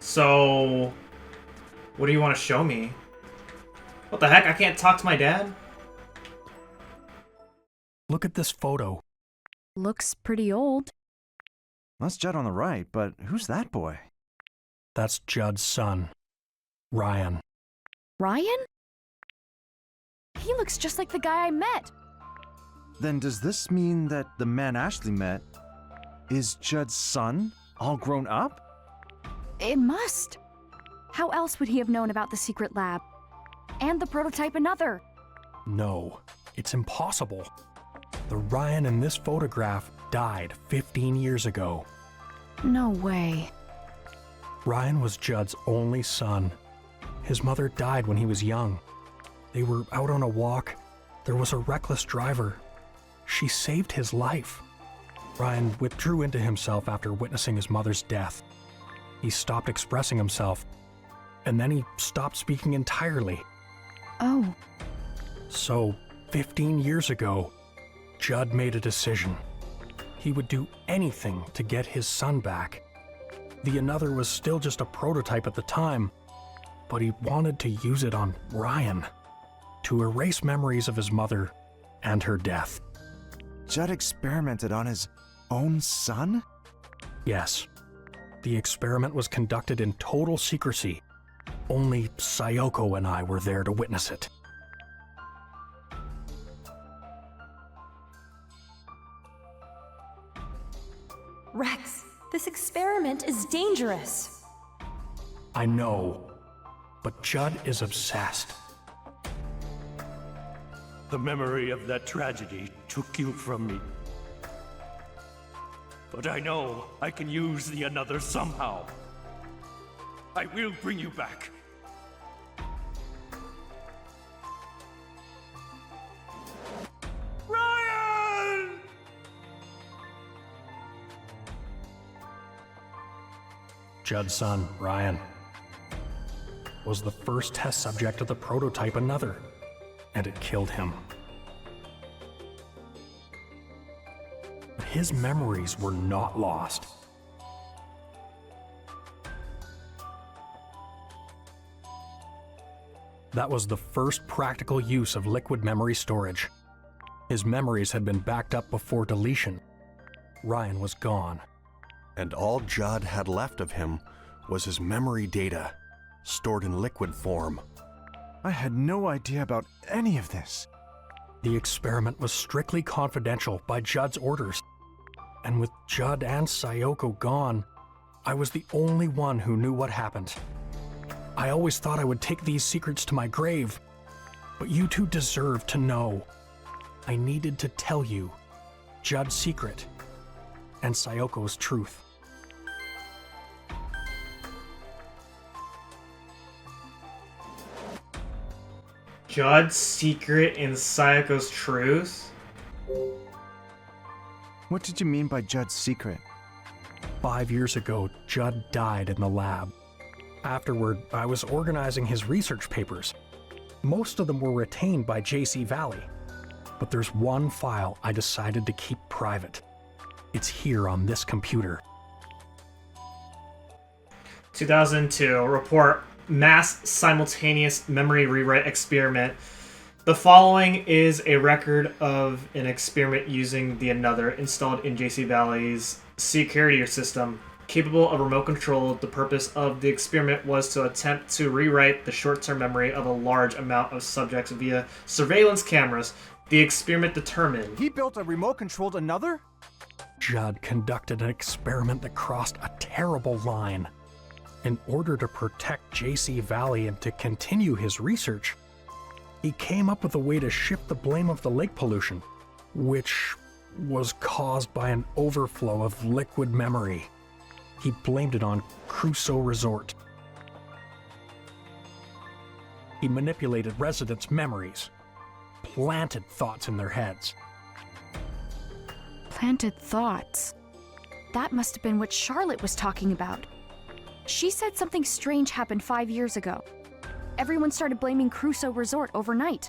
So, what do you want to show me? What the heck? I can't talk to my dad? Look at this photo. Looks pretty old. That's Judd on the right, but who's that boy? That's Judd's son, Ryan. Ryan? He looks just like the guy I met. Then does this mean that the man Ashley met is Judd's son, all grown up? It must. How else would he have known about the secret lab? And the prototype another? No, it's impossible. The Ryan in this photograph died 15 years ago. No way. Ryan was Judd's only son. His mother died when he was young. They were out on a walk. There was a reckless driver. She saved his life. Ryan withdrew into himself after witnessing his mother's death. He stopped expressing himself, and then he stopped speaking entirely. Oh. So, 15 years ago, Judd made a decision. He would do anything to get his son back. The another was still just a prototype at the time, but he wanted to use it on Ryan, to erase memories of his mother and her death. Judd experimented on his own son? Yes. The experiment was conducted in total secrecy. Only Sayako and I were there to witness it. Rex, this experiment is dangerous. I know, but Judd is obsessed. The memory of that tragedy took you from me. But I know I can use the another somehow. I will bring you back. Ryan! Judd's son, Ryan, was the first test subject of the prototype Another, and it killed him. But his memories were not lost. That was the first practical use of liquid memory storage. His memories had been backed up before deletion. Ryan was gone. And all Judd had left of him was his memory data, stored in liquid form. I had no idea about any of this. The experiment was strictly confidential by Judd's orders. And with Judd and Sayako gone, I was the only one who knew what happened. I always thought I would take these secrets to my grave, but you two deserve to know. I needed to tell you Judd's secret and Sayoko's truth. Judd's secret and Sayako's truth? What did you mean by Judd's secret? 5 years ago, Judd died in the lab. Afterward, I was organizing his research papers. Most of them were retained by JC Valley, but there's one file I decided to keep private. It's here on this computer. 2002, report mass simultaneous memory rewrite experiment. The following is a record of an experiment using the Another installed in JC Valley's security system. Capable of remote control, the purpose of the experiment was to attempt to rewrite the short-term memory of a large amount of subjects via surveillance cameras. The experiment determined... He built a remote-controlled Another? Judd conducted an experiment that crossed a terrible line. In order to protect JC Valley and to continue his research, he came up with a way to shift the blame of the lake pollution, which was caused by an overflow of liquid memory. He blamed it on Crusoe Resort. He manipulated residents' memories, planted thoughts in their heads. Planted thoughts. That must have been what Charlotte was talking about. She said something strange happened 5 years ago. Everyone started blaming Crusoe Resort overnight.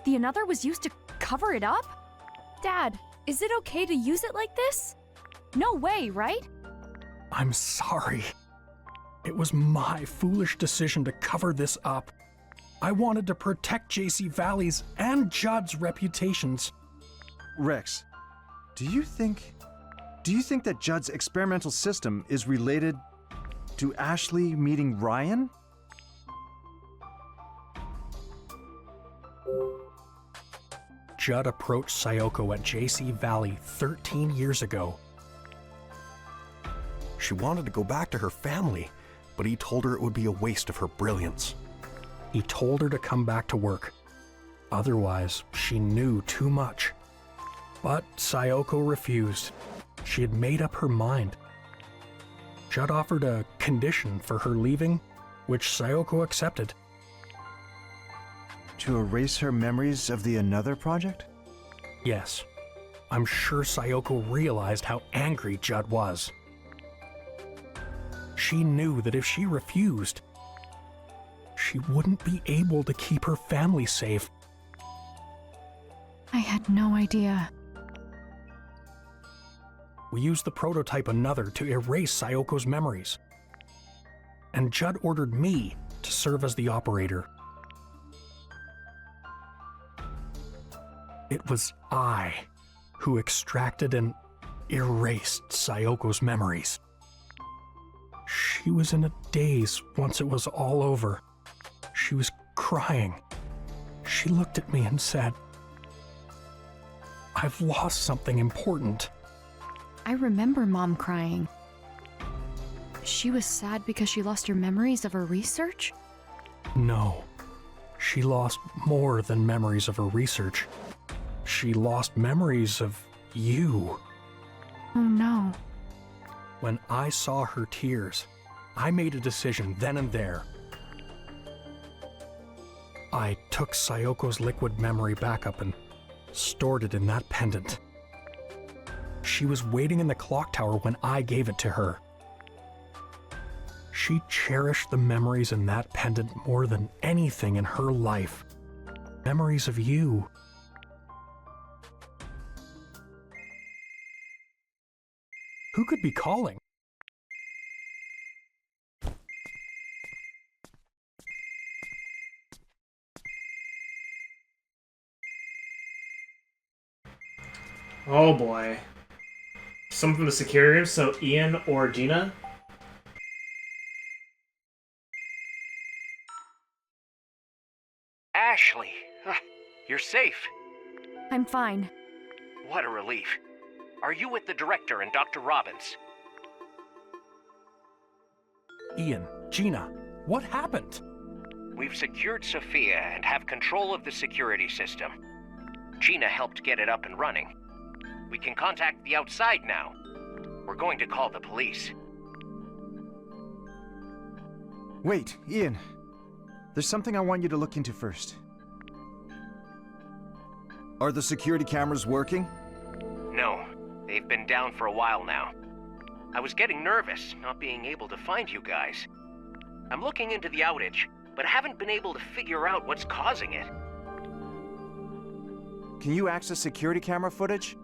The Another was used to cover it up? Dad, is it okay to use it like this? No way, right? I'm sorry. It was my foolish decision to cover this up. I wanted to protect JC Valley's and Judd's reputations. Rex, do you think that Judd's experimental system is related to Ashley meeting Ryan? Judd approached Sayako at JC Valley 13 years ago. She wanted to go back to her family, but he told her it would be a waste of her brilliance. He told her to come back to work. Otherwise, she knew too much. But Sayako refused. She had made up her mind. Judd offered a condition for her leaving, which Sayako accepted. To erase her memories of the Another project? Yes. I'm sure Sayako realized how angry Judd was. She knew that if she refused, she wouldn't be able to keep her family safe. I had no idea. We used the prototype Another to erase Sayoko's memories. And Judd ordered me to serve as the operator. It was I who extracted and erased Sayoko's memories. She was in a daze once it was all over. She was crying. She looked at me and said, "I've lost something important." I remember Mom crying. She was sad because she lost her memories of her research? No, she lost more than memories of her research. She lost memories of you. Oh no. When I saw her tears, I made a decision then and there. I took Sayoko's liquid memory backup and stored it in that pendant. She was waiting in the clock tower when I gave it to her. She cherished the memories in that pendant more than anything in her life. Memories of you. Who could be calling? Oh boy. Someone from the security room, so Ian or Gina? Ashley, you're safe. I'm fine. What a relief. Are you with the director and Dr. Robins? Ian, Gina, what happened? We've secured Sophia and have control of the security system. Gina helped get it up and running. We can contact the outside now. We're going to call the police. Wait, Ian. There's something I want you to look into first. Are the security cameras working? No, they've been down for a while now. I was getting nervous, not being able to find you guys. I'm looking into the outage, but haven't been able to figure out what's causing it. Can you access security camera footage?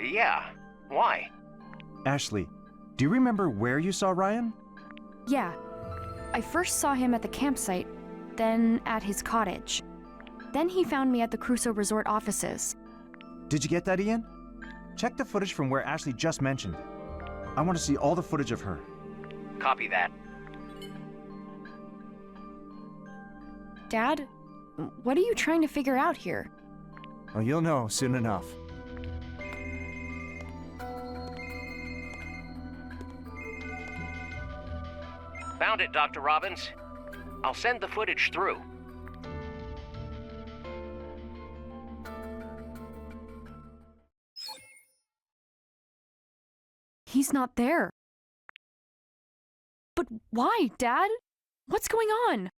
Yeah, why? Ashley, do you remember where you saw Ryan? Yeah. I first saw him at the campsite, then at his cottage. Then he found me at the Crusoe Resort offices. Did you get that, Ian? Check the footage from where Ashley just mentioned. I want to see all the footage of her. Copy that. Dad, what are you trying to figure out here? Well, you'll know soon enough. Found it, Dr. Robins. I'll send the footage through. He's not there. But why, Dad? What's going on?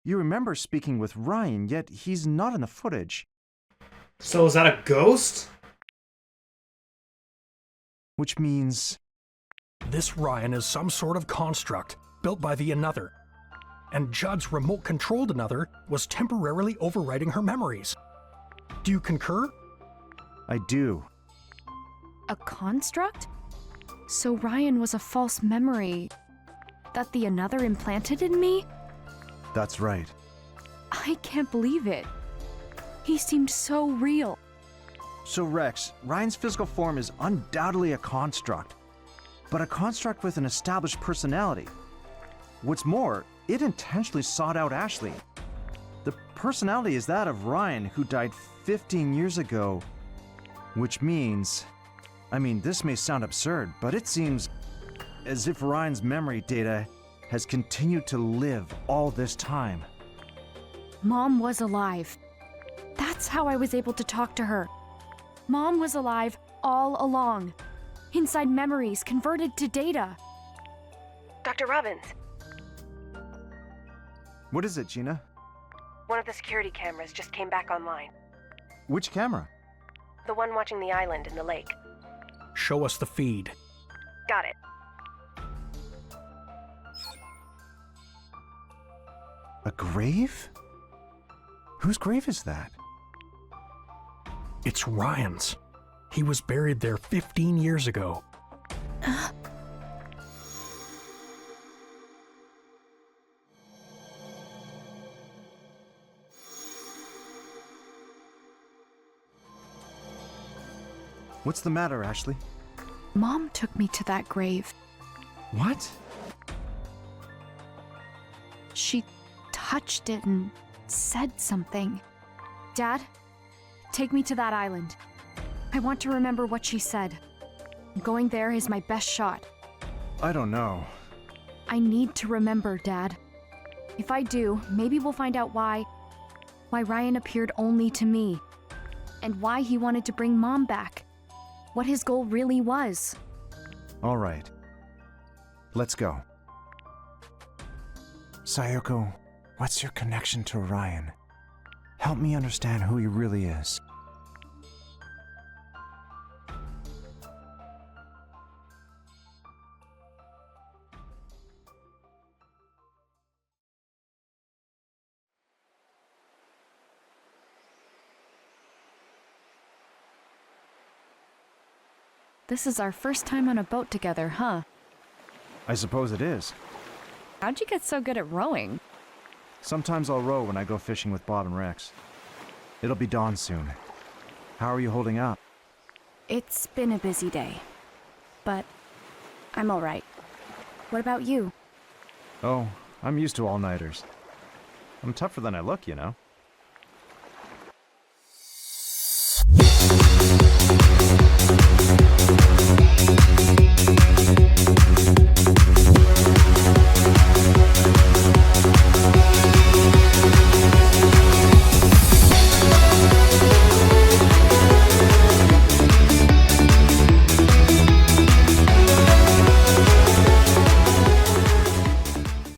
You remember speaking with Ryan, yet he's not in the footage. So is that a ghost? Which means... This Ryan is some sort of construct built by the Another. And Judd's remote-controlled Another was temporarily overwriting her memories. Do you concur? I do. A construct? So Ryan was a false memory. That the Another implanted in me? That's right. I can't believe it. He seemed so real. So Rex, Ryan's physical form is undoubtedly a construct, but a construct with an established personality. What's more, it intentionally sought out Ashley. The personality is that of Ryan, who died 15 years ago, which means... this may sound absurd, but it seems as if Ryan's memory data has continued to live all this time. Mom was alive. That's how I was able to talk to her. Mom was alive all along. Inside memories converted to data. Dr. Robins, What is it, Gina? one of the security cameras just came back online. Which camera? The one watching the island and the lake. Show us the feed. Got it. A grave? Whose grave is that? It's Ryan's. He was buried there 15 years ago. What's the matter, Ashley? Mom took me to that grave. What? She touched it and said something. Dad, take me to that island. I want to remember what she said. Going there is my best shot. I don't know. I need to remember, Dad. If I do, maybe we'll find out why Ryan appeared only to me. And why he wanted to bring Mom back. What his goal really was. All right. Let's go. Sayako, what's your connection to Ryan? Help me understand who he really is. This is our first time on a boat together, huh? I suppose it is. How'd you get so good at rowing? Sometimes I'll row when I go fishing with Bob and Rex. It'll be dawn soon. How are you holding up? It's been a busy day, but I'm all right. What about you? Oh, I'm used to all-nighters. I'm tougher than I look, you know.